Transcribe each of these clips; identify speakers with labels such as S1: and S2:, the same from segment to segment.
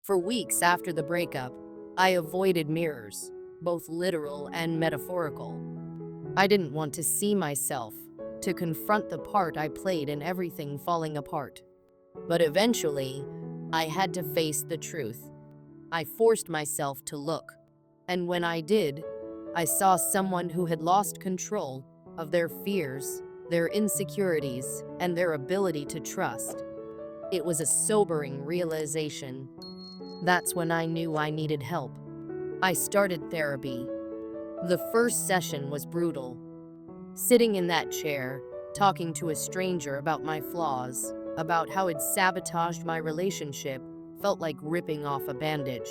S1: For weeks after the breakup, I avoided mirrors, both literal and metaphorical. I didn't want to see myself, to confront the part I played in everything falling apart. But eventually, I had to face the truth. I forced myself to look. And when I did, I saw someone who had lost control of their fears, their insecurities, and their ability to trust. It was a sobering realization. That's when I knew I needed help. I started therapy. The first session was brutal. Sitting in that chair, talking to a stranger about my flaws, about how it sabotaged my relationship, felt like ripping off a bandage.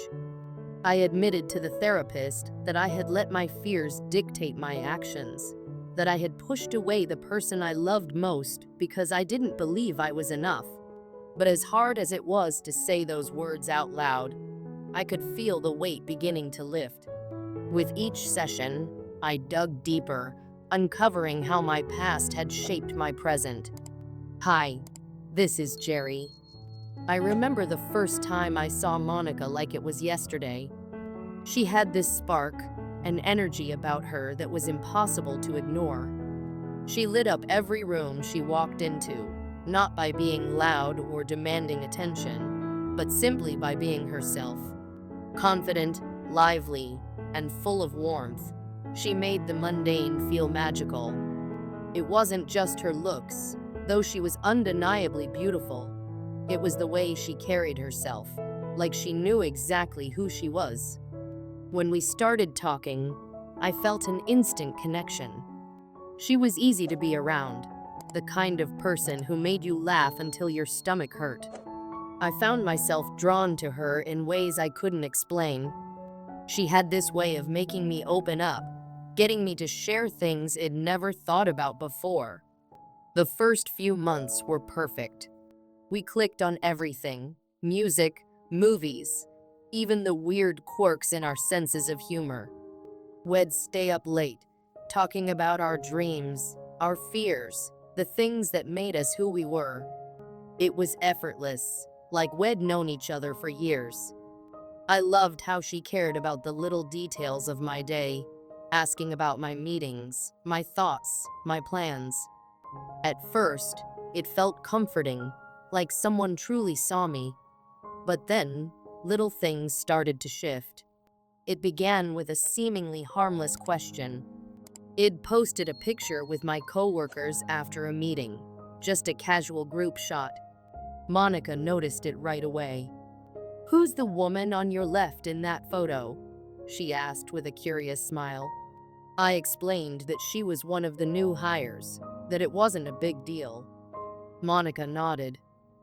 S1: I admitted to the therapist that I had let my fears dictate my actions, that I had pushed away the person I loved most because I didn't believe I was enough. But as hard as it was to say those words out loud, I could feel the weight beginning to lift. With each session, I dug deeper, uncovering how my past had shaped my present. Hi, this is Jerry. I remember the first time I saw Monica like it was yesterday. She had this spark, an energy about her that was impossible to ignore. She lit up every room she walked into, not by being loud or demanding attention, but simply by being herself. Confident, lively, and full of warmth, she made the mundane feel magical. It wasn't just her looks, though she was undeniably beautiful. It was the way she carried herself, like she knew exactly who she was. When we started talking, I felt an instant connection. She was easy to be around, the kind of person who made you laugh until your stomach hurt. I found myself drawn to her in ways I couldn't explain. She had this way of making me open up, getting me to share things I'd never thought about before. The first few months were perfect. We clicked on everything: music, movies, even the weird quirks in our senses of humor. We'd stay up late, talking about our dreams, our fears, the things that made us who we were. It was effortless, like we'd known each other for years. I loved how she cared about the little details of my day, asking about my meetings, my thoughts, my plans. At first, it felt comforting, like someone truly saw me. But then, little things started to shift. It began with a seemingly harmless question. I'd posted a picture with my coworkers after a meeting, just a casual group shot. Monica noticed it right away. "Who's the woman on your left in that photo?" she asked with a curious smile. I explained that she was one of the new hires, that it wasn't a big deal. Monica nodded,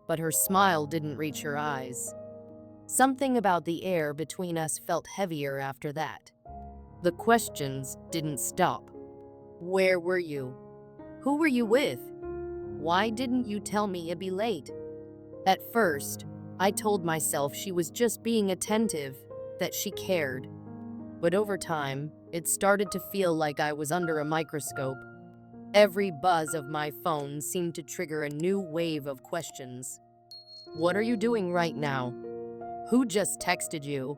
S1: but her smile didn't reach her eyes. Something about the air between us felt heavier after that. The questions didn't stop. Where were you? Who were you with? Why didn't you tell me it'd be late? At first, I told myself she was just being attentive, that she cared. But over time, it started to feel like I was under a microscope. Every buzz of my phone seemed to trigger a new wave of questions. What are you doing right now? Who just texted you?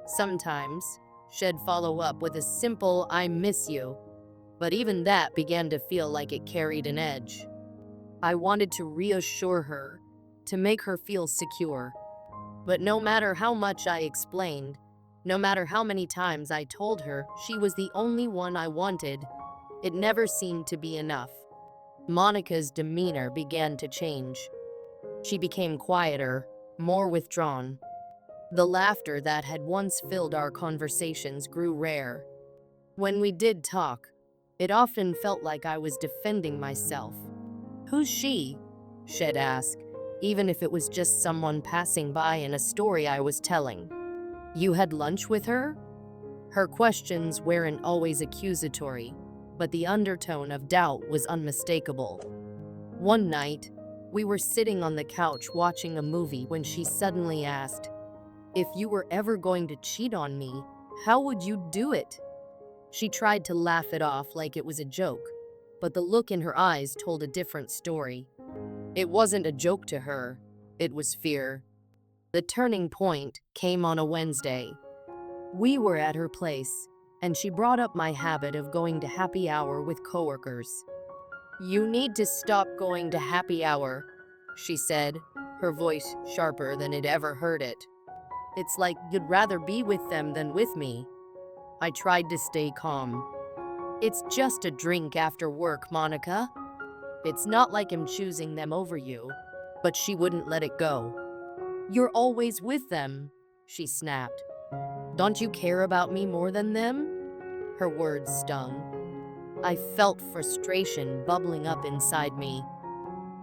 S1: Sometimes, she'd follow up with a simple "I miss you," but even that began to feel like it carried an edge. I wanted to reassure her, to make her feel secure. But no matter how much I explained, no matter how many times I told her she was the only one I wanted, it never seemed to be enough. Monica's demeanor began to change. She became quieter, more withdrawn. The laughter that had once filled our conversations grew rare. When we did talk, it often felt like I was defending myself. "Who's she?" she'd ask, even if it was just someone passing by in a story I was telling. "You had lunch with her?" Her questions weren't always accusatory, but the undertone of doubt was unmistakable. One night, we were sitting on the couch watching a movie when she suddenly asked, "If you were ever going to cheat on me, how would you do it?" She tried to laugh it off like it was a joke, but the look in her eyes told a different story. It wasn't a joke to her, it was fear. The turning point came on a Wednesday. We were at her place, and she brought up my habit of going to happy hour with coworkers. "You need to stop going to happy hour," she said, her voice sharper than I'd ever heard it. "It's like you'd rather be with them than with me." I tried to stay calm. "It's just a drink after work, Monica. It's not like I'm choosing them over you." But she wouldn't let it go. "You're always with them," she snapped. "Don't you care about me more than them?" Her words stung. I felt frustration bubbling up inside me.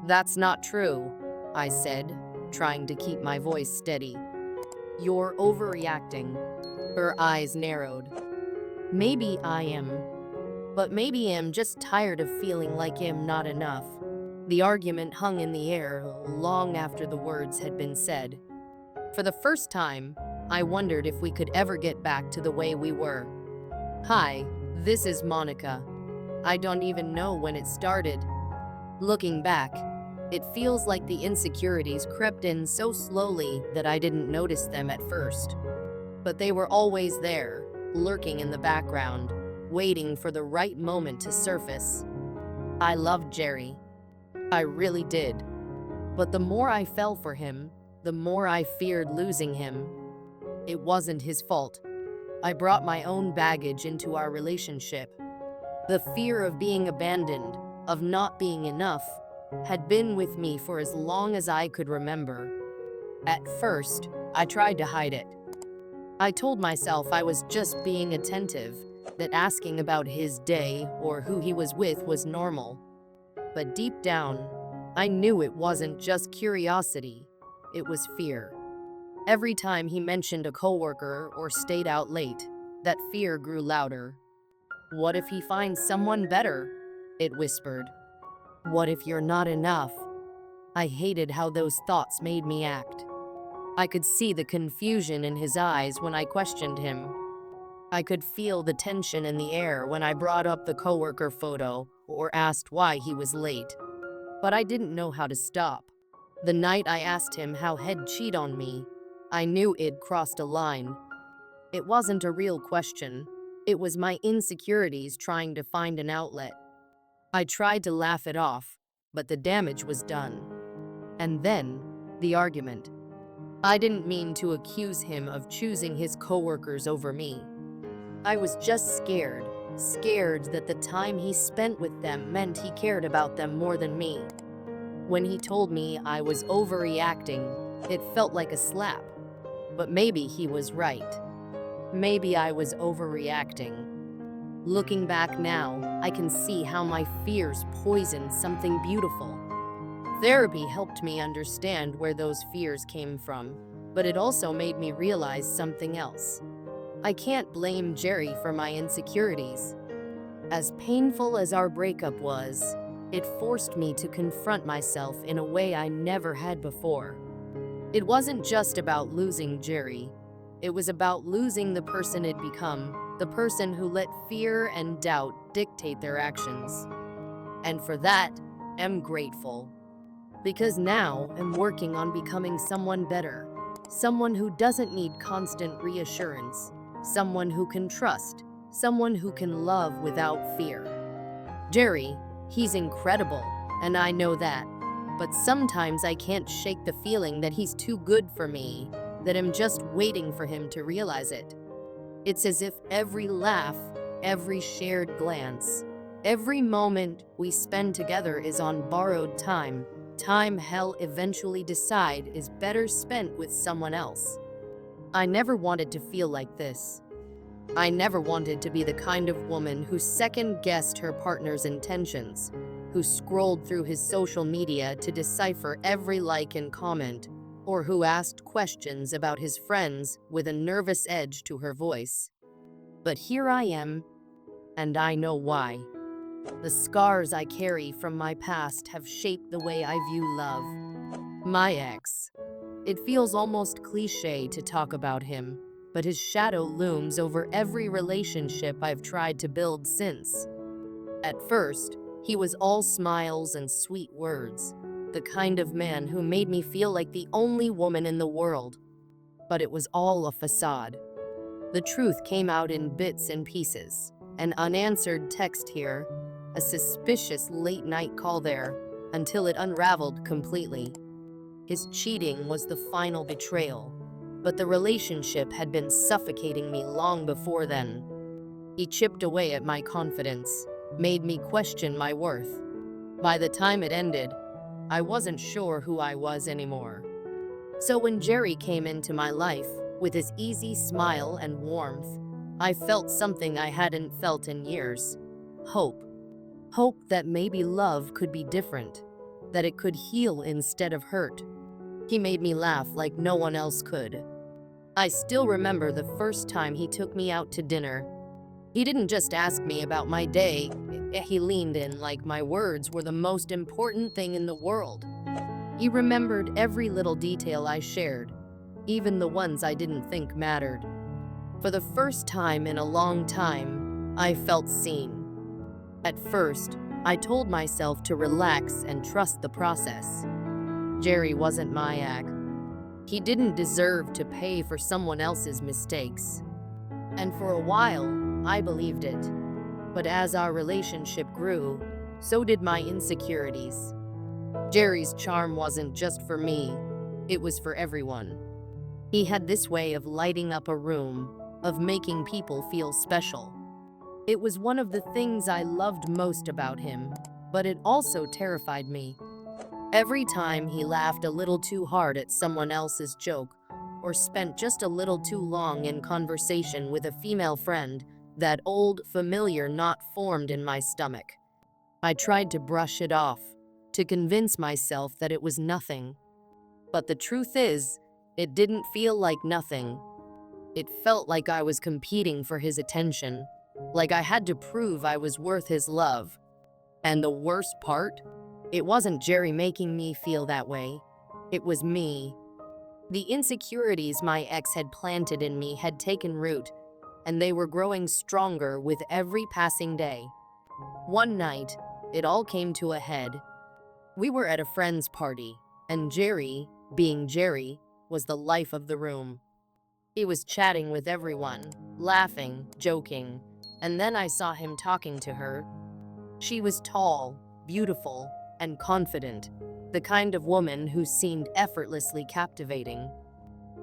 S1: "That's not true," I said, trying to keep my voice steady. "You're overreacting." Her eyes narrowed. "Maybe I am, but maybe I'm just tired of feeling like I'm not enough." The argument hung in the air long after the words had been said. For the first time, I wondered if we could ever get back to the way we were. "Hi, this is Monica. I don't even know when it started." Looking back, it feels like the insecurities crept in so slowly that I didn't notice them at first. But they were always there, lurking in the background, waiting for the right moment to surface. I loved Jerry. I really did. But the more I fell for him, the more I feared losing him. It wasn't his fault. I brought my own baggage into our relationship. The fear of being abandoned, of not being enough, had been with me for as long as I could remember. At first, I tried to hide it. I told myself I was just being attentive, that asking about his day or who he was with was normal. But deep down, I knew it wasn't just curiosity, it was fear. Every time he mentioned a coworker or stayed out late, that fear grew louder. "What if he finds someone better?" it whispered. "What if you're not enough?" I hated how those thoughts made me act. I could see the confusion in his eyes when I questioned him. I could feel the tension in the air when I brought up the coworker photo or asked why he was late. But I didn't know how to stop. The night I asked him how he'd cheat on me, I knew it'd crossed a line. It wasn't a real question. It was my insecurities trying to find an outlet. I tried to laugh it off, but the damage was done. And then, the argument. I didn't mean to accuse him of choosing his coworkers over me. I was just scared that the time he spent with them meant he cared about them more than me. When he told me I was overreacting, it felt like a slap. But maybe he was right. Maybe I was overreacting. Looking back now, I can see how my fears poisoned something beautiful. Therapy helped me understand where those fears came from, but it also made me realize something else. I can't blame Jerry for my insecurities. As painful as our breakup was, it forced me to confront myself in a way I never had before. It wasn't just about losing Jerry. It was about losing the person I'd become, the person who let fear and doubt dictate their actions. And for that, I'm grateful. Because now I'm working on becoming someone better, someone who doesn't need constant reassurance, someone who can trust, someone who can love without fear. Jerry, he's incredible, and I know that. But sometimes I can't shake the feeling that he's too good for me, that I'm just waiting for him to realize it. It's as if every laugh, every shared glance, every moment we spend together is on borrowed time, time he'll eventually decide is better spent with someone else. I never wanted to feel like this. I never wanted to be the kind of woman who second-guessed her partner's intentions, who scrolled through his social media to decipher every like and comment, or who asked questions about his friends with a nervous edge to her voice. But here I am, and I know why. The scars I carry from my past have shaped the way I view love. My ex. It feels almost cliché to talk about him, but his shadow looms over every relationship I've tried to build since. At first, he was all smiles and sweet words. the kind of man who made me feel like the only woman in the world. But it was all a facade. The truth came out in bits and pieces. An unanswered text here, a suspicious late-night call there, until it unraveled completely. His cheating was the final betrayal, but the relationship had been suffocating me long before then. He chipped away at my confidence, made me question my worth. By the time it ended, I wasn't sure who I was anymore. So when Jerry came into my life, with his easy smile and warmth, I felt something I hadn't felt in years. Hope. Hope that maybe love could be different, that it could heal instead of hurt. He made me laugh like no one else could. I still remember the first time he took me out to dinner. He didn't just ask me about my day, he leaned in like my words were the most important thing in the world. He remembered every little detail I shared, even the ones I didn't think mattered. For the first time in a long time, I felt seen. At first, I told myself to relax and trust the process. Jerry wasn't my ex. He didn't deserve to pay for someone else's mistakes. And for a while, I believed it. But as our relationship grew, so did my insecurities. Jerry's charm wasn't just for me, it was for everyone. He had this way of lighting up a room, of making people feel special. It was one of the things I loved most about him, but it also terrified me. Every time he laughed a little too hard at someone else's joke, or spent just a little too long in conversation with a female friend, that old, familiar knot formed in my stomach. I tried to brush it off, to convince myself that it was nothing. But the truth is, it didn't feel like nothing. It felt like I was competing for his attention, like I had to prove I was worth his love. And the worst part? It wasn't Jerry making me feel that way. It was me. The insecurities my ex had planted in me had taken root, and they were growing stronger with every passing day. One night, it all came to a head. We were at a friend's party, and Jerry, being Jerry, was the life of the room. He was chatting with everyone, laughing, joking, and then I saw him talking to her. She was tall, beautiful, and confident, the kind of woman who seemed effortlessly captivating.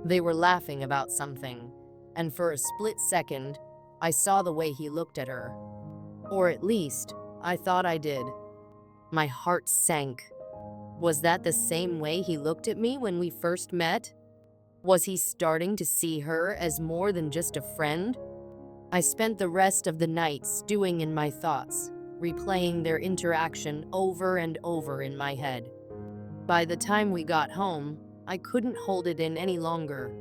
S1: They were laughing about something, and for a split second, I saw the way he looked at her. Or at least, I thought I did. My heart sank. Was that the same way he looked at me when we first met? Was he starting to see her as more than just a friend? I spent the rest of the night stewing in my thoughts, replaying their interaction over and over in my head. By the time we got home, I couldn't hold it in any longer.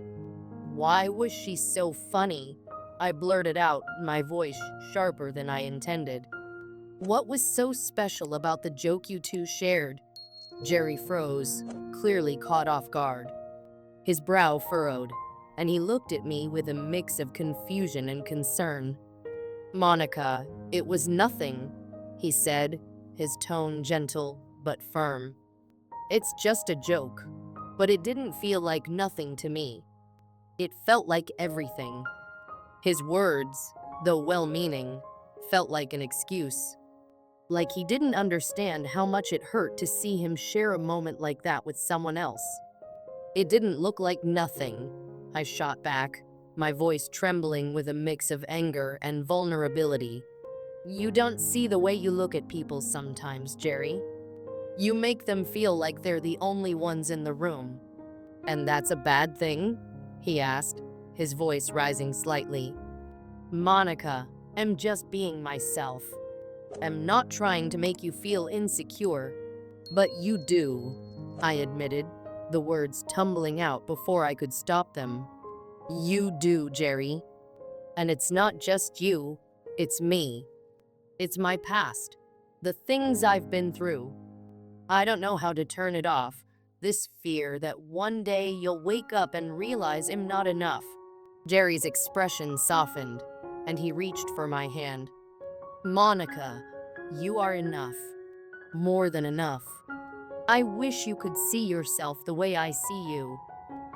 S1: Why was she so funny? I blurted out, my voice sharper than I intended. What was so special about the joke you two shared? Jerry froze, clearly caught off guard. His brow furrowed, and he looked at me with a mix of confusion and concern. Monica, it was nothing, he said, his tone gentle but firm. It's just a joke, but it didn't feel like nothing to me. It felt like everything. His words, though well-meaning, felt like an excuse. Like he didn't understand how much it hurt to see him share a moment like that with someone else. It didn't look like nothing, I shot back, my voice trembling with a mix of anger and vulnerability. You don't see the way you look at people sometimes, Jerry. You make them feel like they're the only ones in the room. And that's a bad thing? He asked, his voice rising slightly. Monica, I'm just being myself. I'm not trying to make you feel insecure. But you do, I admitted, the words tumbling out before I could stop them. You do, Jerry. And it's not just you, it's me. It's my past, the things I've been through. I don't know how to turn it off, this fear that one day you'll wake up and realize I'm not enough. Jerry's expression softened, and he reached for my hand. Monica, you are enough. More than enough. I wish you could see yourself the way I see you."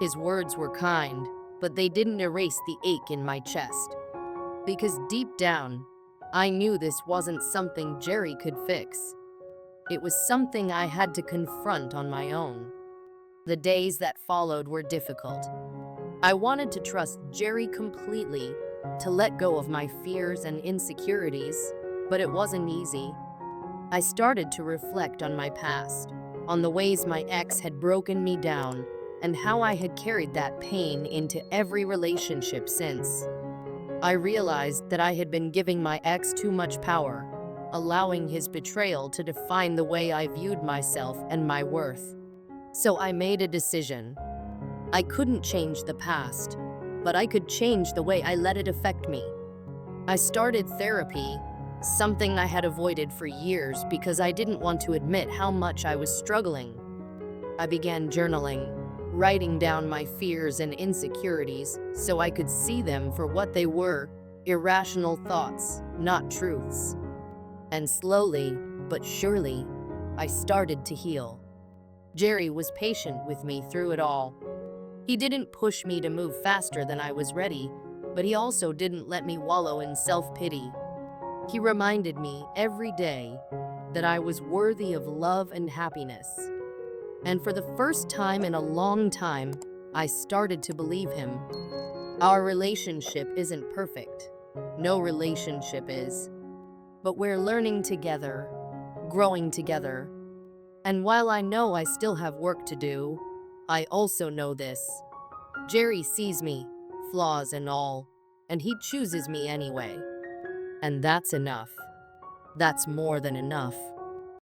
S1: His words were kind, but they didn't erase the ache in my chest. Because deep down, I knew this wasn't something Jerry could fix. It was something I had to confront on my own. The days that followed were difficult. I wanted to trust Jerry completely, to let go of my fears and insecurities, but it wasn't easy. I started to reflect on my past, on the ways my ex had broken me down, and how I had carried that pain into every relationship since. I realized that I had been giving my ex too much power, allowing his betrayal to define the way I viewed myself and my worth. So I made a decision. I couldn't change the past, but I could change the way I let it affect me. I started therapy, something I had avoided for years because I didn't want to admit how much I was struggling. I began journaling, writing down my fears and insecurities so I could see them for what they were: irrational thoughts, not truths. And slowly, but surely, I started to heal. Jerry was patient with me through it all. He didn't push me to move faster than I was ready, but he also didn't let me wallow in self-pity. He reminded me every day that I was worthy of love and happiness. And for the first time in a long time, I started to believe him. Our relationship isn't perfect. No relationship is. But we're learning together, growing together. And while I know I still have work to do, I also know this: Jerry sees me, flaws and all, and he chooses me anyway. And that's enough. That's more than enough.